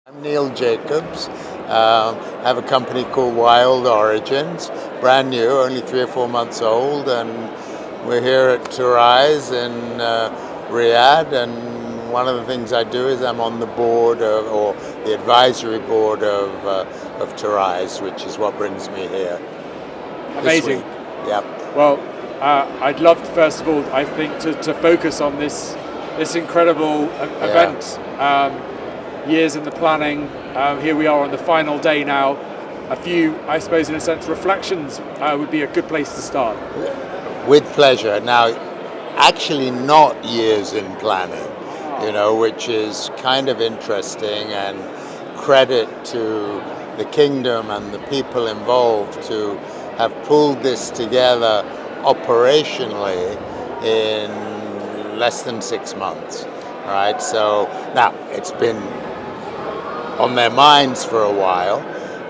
I'm Neil Jacobs. Have a company called Wild Origins, brand new, only 3 or 4 months old, and we're here at Tourise in Riyadh. And one of the things I do is I'm on the board or the advisory board of Tourise, which is what brings me here. This Amazing. week. Yep. Well, I'd love, first of all, I think, to focus on this incredible event. Years in the planning. Here we are on the final day now. A few, I suppose, in a sense, reflections would be a good place to start. With pleasure. Now, actually, not years in planning, which is kind of interesting, and credit to the kingdom and the people involved to have pulled this together operationally in less than 6 months, right? So now it's been on their minds for a while,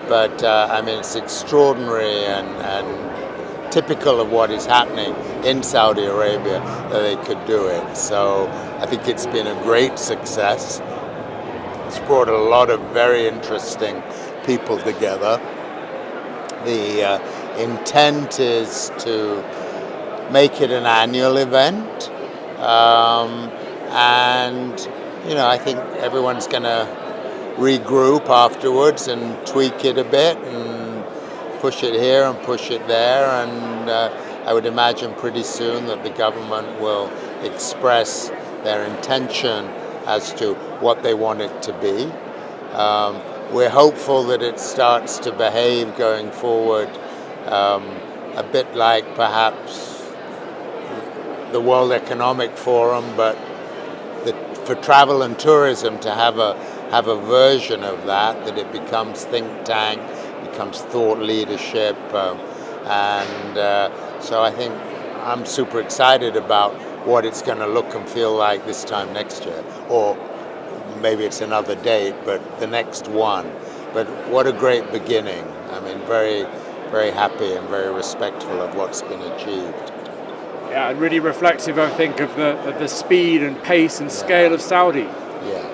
but it's extraordinary and typical of what is happening in Saudi Arabia that they could do it. So I think it's been a great success. It's brought a lot of very interesting people together. The intent is to make it an annual event, and I think everyone's going to regroup afterwards and tweak it a bit and push it here and push it there, and I would imagine pretty soon that the government will express their intention as to what they want it to be. We're hopeful that it starts to behave going forward a bit like perhaps the World Economic Forum, but for travel and tourism to have a version of that it becomes think tank, becomes thought leadership, and so I think I'm super excited about what it's going to look and feel like this time next year, or maybe it's another date, but the next one. But what a great beginning. Very, very happy and very respectful of what's been achieved. Yeah, and really reflective, I think, of the speed and pace and scale of Saudi. Yeah.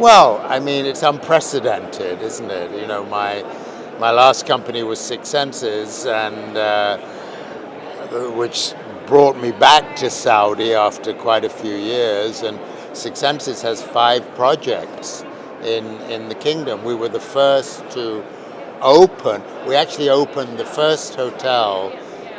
Well, it's unprecedented, isn't it? My last company was Six Senses, and which brought me back to Saudi after quite a few years. And Six Senses has 5 projects in the kingdom. We were the first to open. We actually opened the first hotel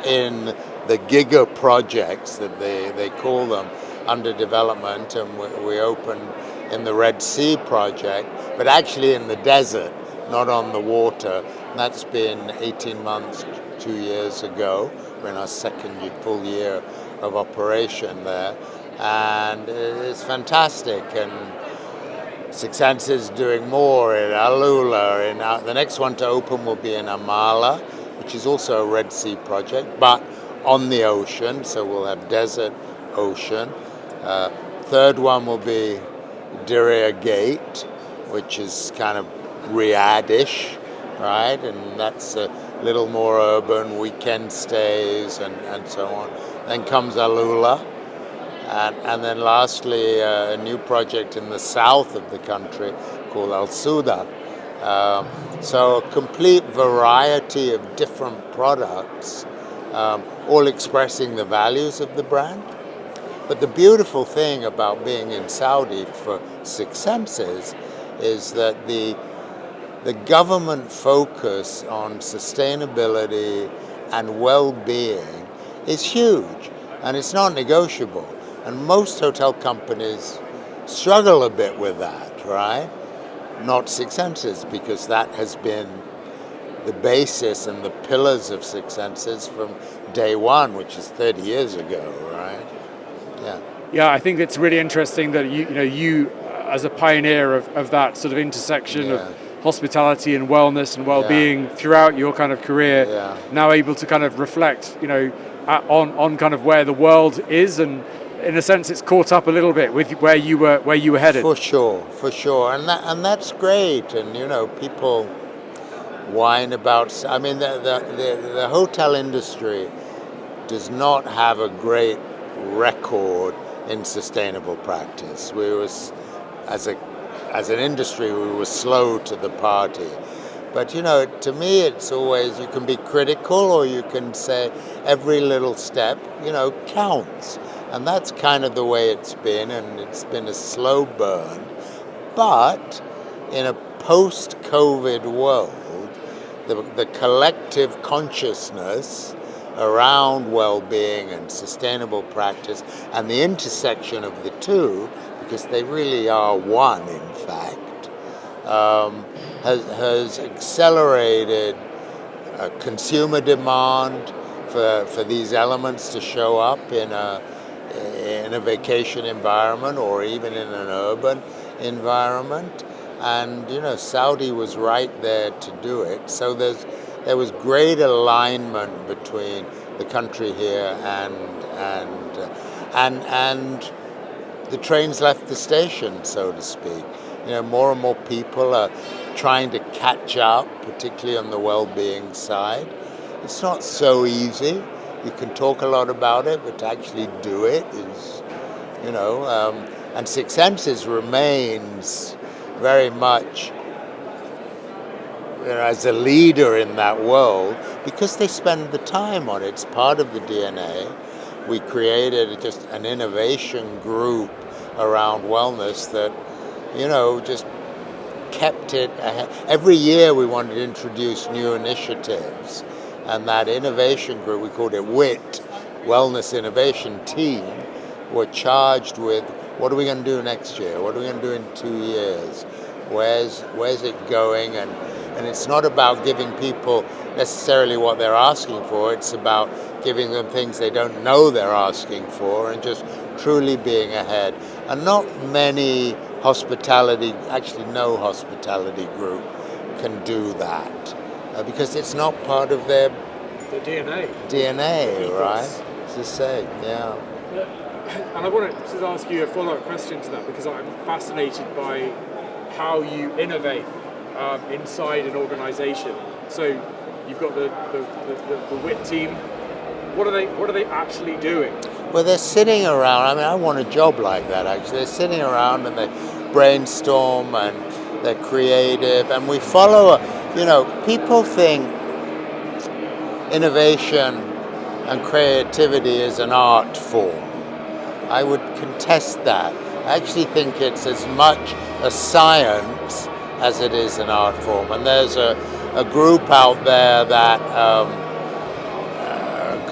in the Giga projects that they call them under development, and we opened in the Red Sea project, but actually in the desert, not on the water. And that's been 18 months, 2 years ago. We're in our second full year of operation there, and it's fantastic. And Six Senses doing more in Alula. The next one to open will be in Amala, which is also a Red Sea project, but on the ocean, so we'll have desert, ocean. Third one will be Diriyah Gate, which is kind of Riyadh-ish, right? And that's a little more urban, weekend stays and so on. Then comes Alula, and then lastly a new project in the south of the country called Al Suda. So a complete variety of different products, all expressing the values of the brand. But the beautiful thing about being in Saudi for Six Senses is that the government focus on sustainability and well-being is huge, and it's not negotiable. And most hotel companies struggle a bit with that, right? Not Six Senses, because that has been the basis and the pillars of Six Senses from day one, which is 30 years ago, right? Yeah. Yeah, I think it's really interesting that you as a pioneer of that sort of intersection of hospitality and wellness and well-being throughout your kind of career, now able to kind of reflect, on kind of where the world is, and in a sense, it's caught up a little bit with where you were headed. For sure, and that's great. And people whine about. The hotel industry does not have a great record in sustainable practice. We was as as an industry, we were slow to the party. But to me, it's always, you can be critical or you can say every little step, counts. And that's kind of the way it's been, and it's been a slow burn. But in a post-COVID world, the collective consciousness around well-being and sustainable practice and the intersection of the two, because they really are one, in fact, has accelerated consumer demand for these elements to show up in a vacation environment or even in an urban environment. And Saudi was right there to do it. So there was great alignment between the country here and the trains left the station, so to speak. More and more people are trying to catch up, particularly on the well-being side. It's not so easy. You can talk a lot about it, but to actually do it is, and Six Senses remains very much as a leader in that world because they spend the time on it. It's part of the DNA. We created just an innovation group around wellness that, just kept it ahead. Every year we wanted to introduce new initiatives, and that innovation group, we called it WIT, Wellness Innovation Team, were charged with what are we going to do next year? What are we going to do in 2 years? Where's it going? And it's not about giving people necessarily what they're asking for. It's about giving them things they don't know they're asking for and just truly being ahead. And not many actually no hospitality group can do that because it's not part of their DNA, right? It's the same, yeah. And I want to just ask you a follow-up question to that because I'm fascinated by how you innovate inside an organization. So you've got the WIT team. What are they actually doing? Well, they're sitting around. I want a job like that, actually. They're sitting around and they brainstorm and they're creative. And we follow, people think innovation and creativity is an art form. I would contest that. I actually think it's as much a science as it is an art form. And there's a group out there that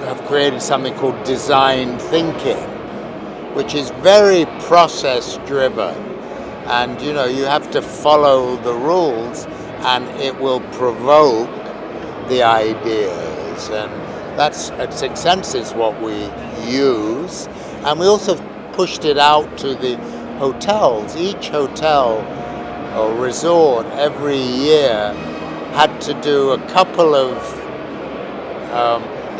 have created something called design thinking, which is very process driven. And you have to follow the rules and it will provoke the ideas. And that's at Six Senses what we use. And we also pushed it out to the hotels. Each hotel or resort every year had to do a couple of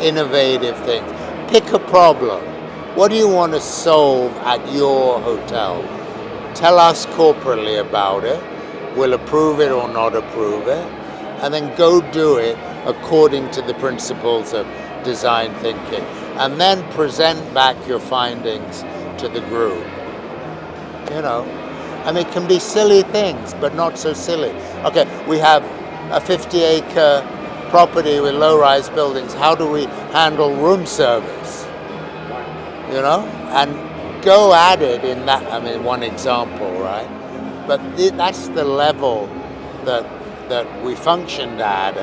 innovative things. Pick a problem. What do you want to solve at your hotel? Tell us corporately about it. We'll approve it or not approve it. And then go do it according to the principles of design thinking. And then present back your findings to the group. It can be silly things, but not so silly. Okay, we have a 50-acre property with low-rise buildings. How do we handle room service? And go at it in that, one example, right? But that's the level that we functioned at,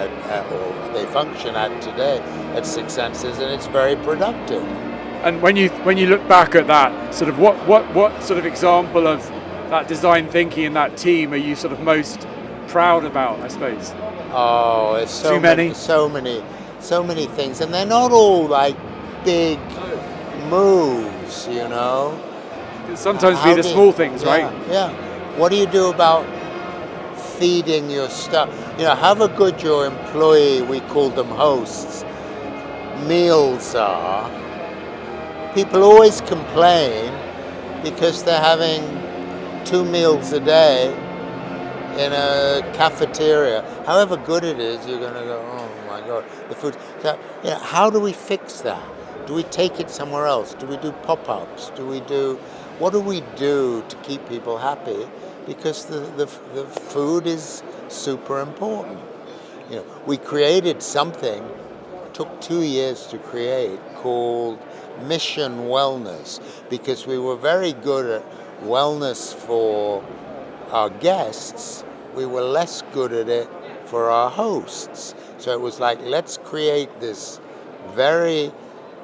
or they function at today at Six Senses, and it's very productive. And when you look back at that, sort of what sort of example of that design thinking in that team are you sort of most proud about, I suppose? Oh, it's so many things, and they're not all like big moves, Sometimes be the small things, right? Yeah. What do you do about feeding your stuff? However good your employee, we call them hosts, meals are. People always complain because they're having 2 meals a day in a cafeteria. However good it is, you're going to go, oh my God, the food. So, how do we fix that? Do we take it somewhere else? Do we do pop-ups? What do we do to keep people happy? because the food is super important. We created something, took 2 years to create, called Mission Wellness, because we were very good at wellness for our guests. We were less good at it for our hosts. So it was like, let's create this very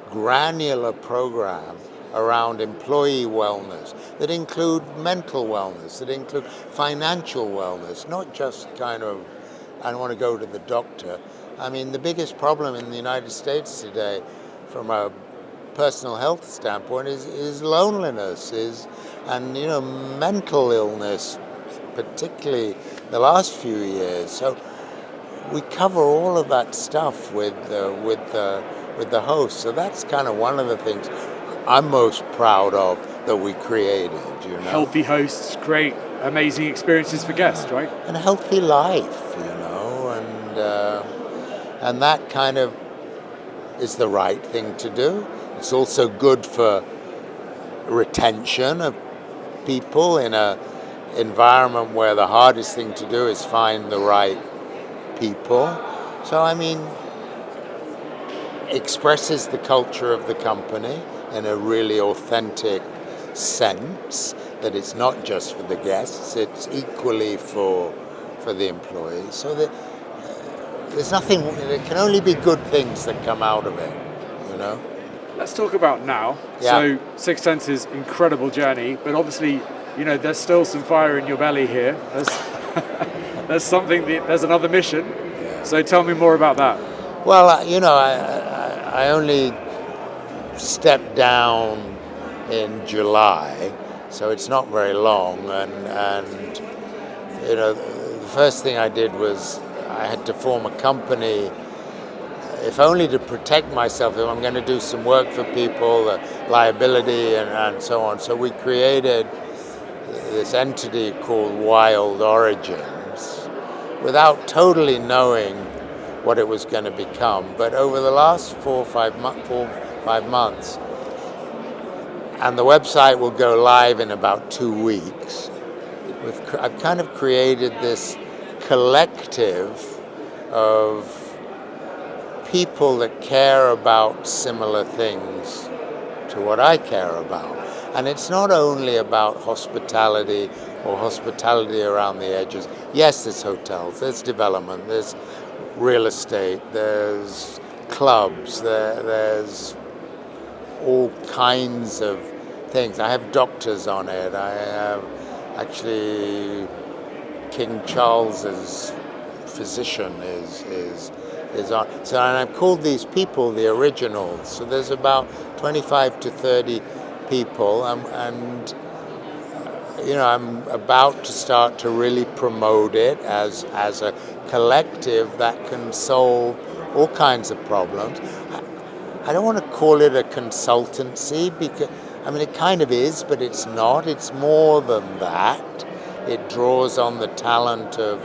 granular program around employee wellness that include mental wellness, that include financial wellness, not just kind of, I want to go to the doctor. I mean, the biggest problem in the United States today from a personal health standpoint is loneliness, and mental illness, particularly the last few years. So we cover all of that stuff with the host. So that's kind of one of the things I'm most proud of that we created. Healthy hosts, great, amazing experiences for guests, right? And a healthy life, and that kind of is the right thing to do. It's also good for retention of people in an environment where the hardest thing to do is find the right people. So, I mean, expresses the culture of the company in a really authentic sense, that it's not just for the guests, it's equally for the employees. So that there's nothing, there can only be good things that come out of it, Let's talk about now. Yeah. So Sixth Sense's incredible journey, but obviously, there's still some fire in your belly here. There's another mission. Yeah. So tell me more about that. Well, I only stepped down in July, so it's not very long, and the first thing I did was I had to form a company, if only to protect myself if I'm going to do some work for people, liability and so on. So we created this entity called Wild Origins without totally knowing what it was going to become. But over the last 4 or 5 months, and the website will go live in about 2 weeks, I've kind of created this collective of people that care about similar things to what I care about. And it's not only about hospitality or hospitality around the edges. Yes, there's hotels, there's development, there's real estate, there's clubs, there's all kinds of things. I have doctors on it. I have actually King Charles's physician is on. So, and I've called these people the originals. So there's about 25 to 30 people, and I'm about to start to really promote it as a collective that can solve all kinds of problems. I don't want to call it a consultancy, because it kind of is, but it's not. It's more than that. It draws on the talent of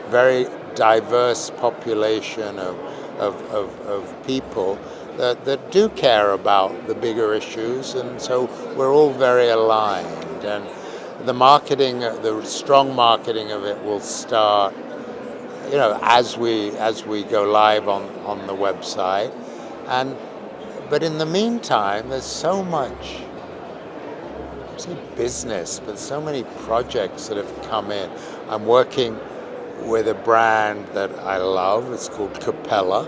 very diverse population of people that do care about the bigger issues, and so we're all very aligned. And the marketing, the strong marketing of it will start, as we go live on the website. But in the meantime, there's so much, I say business, but so many projects that have come in. I'm working with a brand that I love. It's called Capella.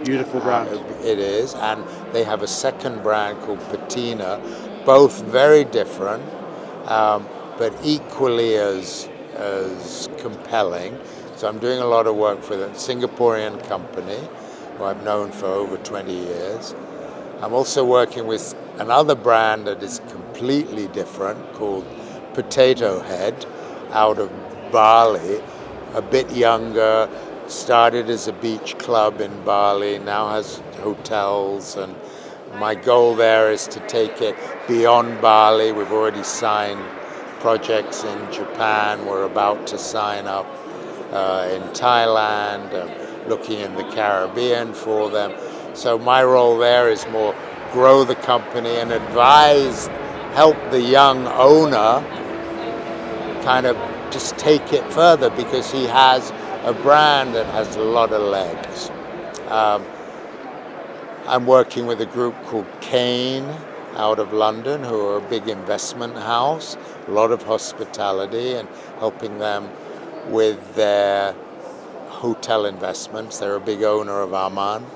Beautiful brand. It is, and they have a second brand called Patina, both very different, but equally as compelling. So I'm doing a lot of work for a Singaporean company who I've known for over 20 years. I'm also working with another brand that is completely different called Potato Head out of Bali, a bit younger, started as a beach club in Bali, now has hotels, and my goal there is to take it beyond Bali. We've already signed projects in Japan, we're about to sign up in Thailand, looking in the Caribbean for them. So my role there is more grow the company and advise, help the young owner kind of just take it further because he has a brand that has a lot of legs. I'm working with a group called Kane out of London, who are a big investment house, a lot of hospitality, and helping them with their hotel investments. They're a big owner of Aman.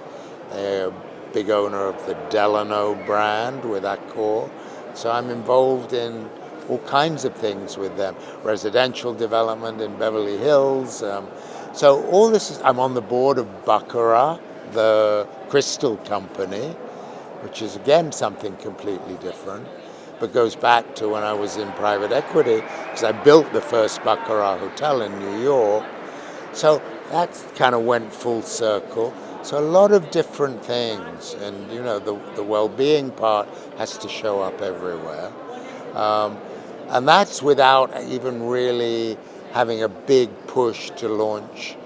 They're a big owner of the Delano brand with Accor. So I'm involved in all kinds of things with them. Residential development in Beverly Hills. So all this is, I'm on the board of Baccarat, the crystal company, which is again something completely different, but goes back to when I was in private equity, because I built the first Baccarat hotel in New York. So that kind of went full circle. So a lot of different things, and the well-being part has to show up everywhere. And that's without even really having a big push to launch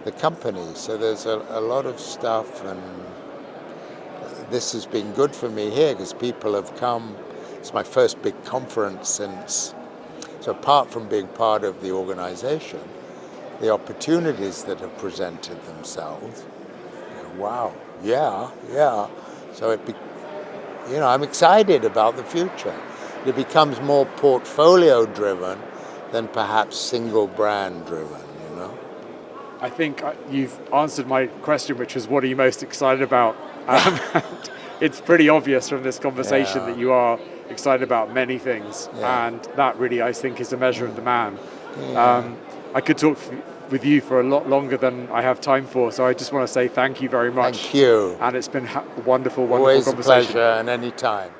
the company. So there's a lot of stuff, and this has been good for me here because people have come. It's my first big conference since. So apart from being part of the organization, the opportunities that have presented themselves, wow, yeah. So I'm excited about the future. It becomes more portfolio driven than perhaps single brand driven, I think you've answered my question, which was, what are you most excited about? It's pretty obvious from this conversation that you are excited about many things, and that really, I think, is a measure of the man. I could talk with you for a lot longer than I have time for, so I just want to say thank you very much. Thank you. And it's been a wonderful Always conversation. a pleasure, and any time.